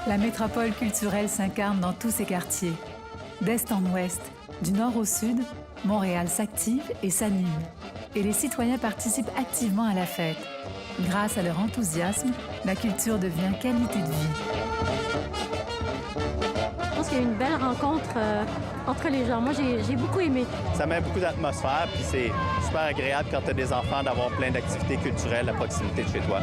La métropole culturelle s'incarne dans tous ses quartiers. D'est en ouest, du nord au sud, Montréal s'active et s'anime. Et les citoyens participent activement à la fête. Grâce à leur enthousiasme, la culture devient qualité de vie. Je pense qu'il y a eu une belle rencontre entre les gens. Moi, j'ai beaucoup aimé. Ça met beaucoup d'atmosphère, puis c'est super agréable quand tu as des enfants d'avoir plein d'activités culturelles à proximité de chez toi.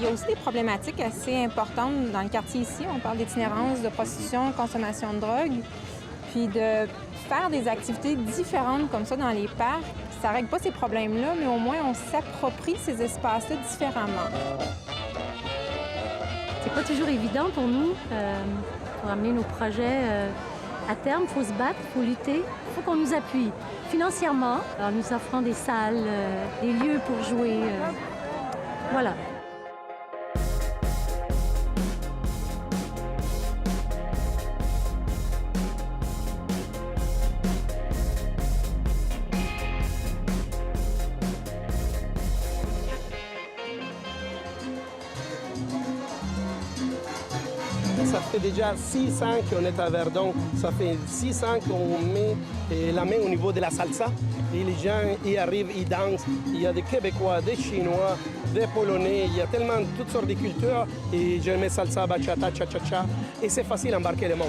Il y a aussi des problématiques assez importantes dans le quartier ici. On parle d'itinérance, de prostitution, consommation de drogue. Puis de faire des activités différentes comme ça dans les parcs, ça ne règle pas ces problèmes-là, mais au moins on s'approprie ces espaces-là différemment. C'est pas toujours évident pour nous pour amener nos projets à terme. Il faut se battre, il faut lutter, il faut qu'on nous appuie financièrement en nous offrant des salles, des lieux pour jouer. Voilà. Ça fait déjà 6 ans qu'on est à Verdun. Ça fait 6 ans qu'on met la main au niveau de la salsa. Et les gens y arrivent, ils dansent. Il y a des Québécois, des Chinois, des Polonais. Il y a tellement toutes sortes de cultures. Et je mets salsa, bachata, cha-cha-cha. Et c'est facile d'embarquer le monde.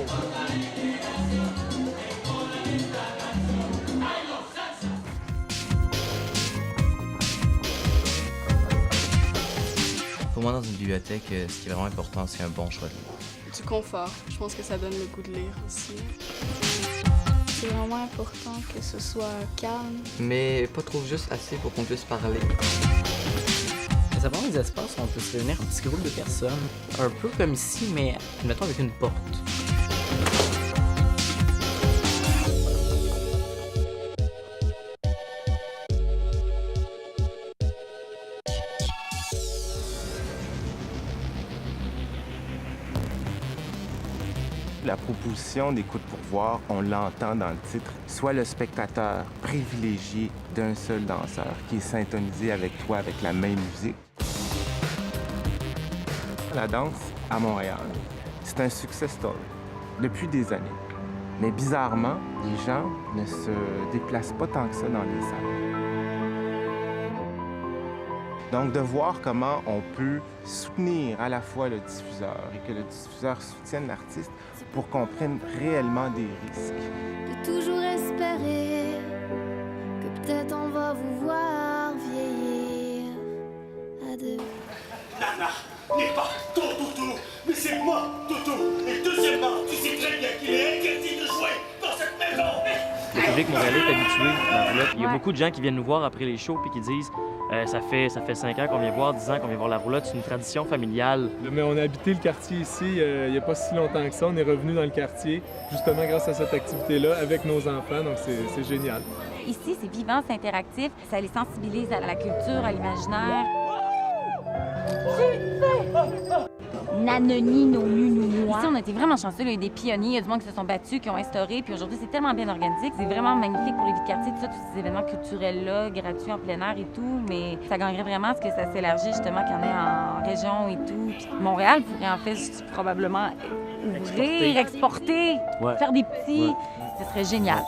Pour moi, dans une bibliothèque, ce qui est vraiment important, c'est un bon choix de livre. Du confort. Je pense que ça donne le goût de lire aussi. C'est vraiment important que ce soit calme. Mais pas trop juste assez pour qu'on puisse parler. Ça prend des espaces où on peut se réunir un petit groupe de personnes. Un peu comme ici, mais mettons avec une porte. La proposition d'écoute pour voir, on l'entend dans le titre, soit le spectateur privilégié d'un seul danseur qui est syntonisé avec toi avec la même musique. La danse à Montréal, c'est un success story depuis des années. Mais bizarrement, les gens ne se déplacent pas tant que ça dans les salles. Donc, de voir comment on peut soutenir à la fois le diffuseur et que le diffuseur soutienne l'artiste pour qu'on prenne réellement des risques. De toujours espérer que peut-être on va vous voir vieillir à deux. Nana n'est pas ton toutou, mais c'est moi, toutou. Et deuxièmement, tu sais très bien qu'il est interdit de jouer dans cette maison. Le public montréalais est habitué à la roulotte. Il y a beaucoup de gens qui viennent nous voir après les shows et qui disent ça fait 5 ans qu'on vient voir, 10 ans qu'on vient voir la roulotte, c'est une tradition familiale. Mais on a habité le quartier ici il n'y a pas si longtemps que ça. On est revenu dans le quartier justement grâce à cette activité-là avec nos enfants, donc c'est génial. Ici, c'est vivant, c'est interactif, ça les sensibilise à la culture, à l'imaginaire. Nanoni, non, Ici, on a été vraiment chanceux. Il y a eu des pionniers, il y a du monde qui se sont battus, qui ont instauré. Puis aujourd'hui, c'est tellement bien organisé que c'est vraiment magnifique pour les vies de quartier, tout ça, tous ces événements culturels-là, gratuits en plein air et tout. Mais ça gagnerait vraiment à ce que ça s'élargisse, justement, qu'il y en ait en région et tout. Puis Montréal pourrait en fait probablement ouvrir, exporter, faire des petits. Ce serait génial.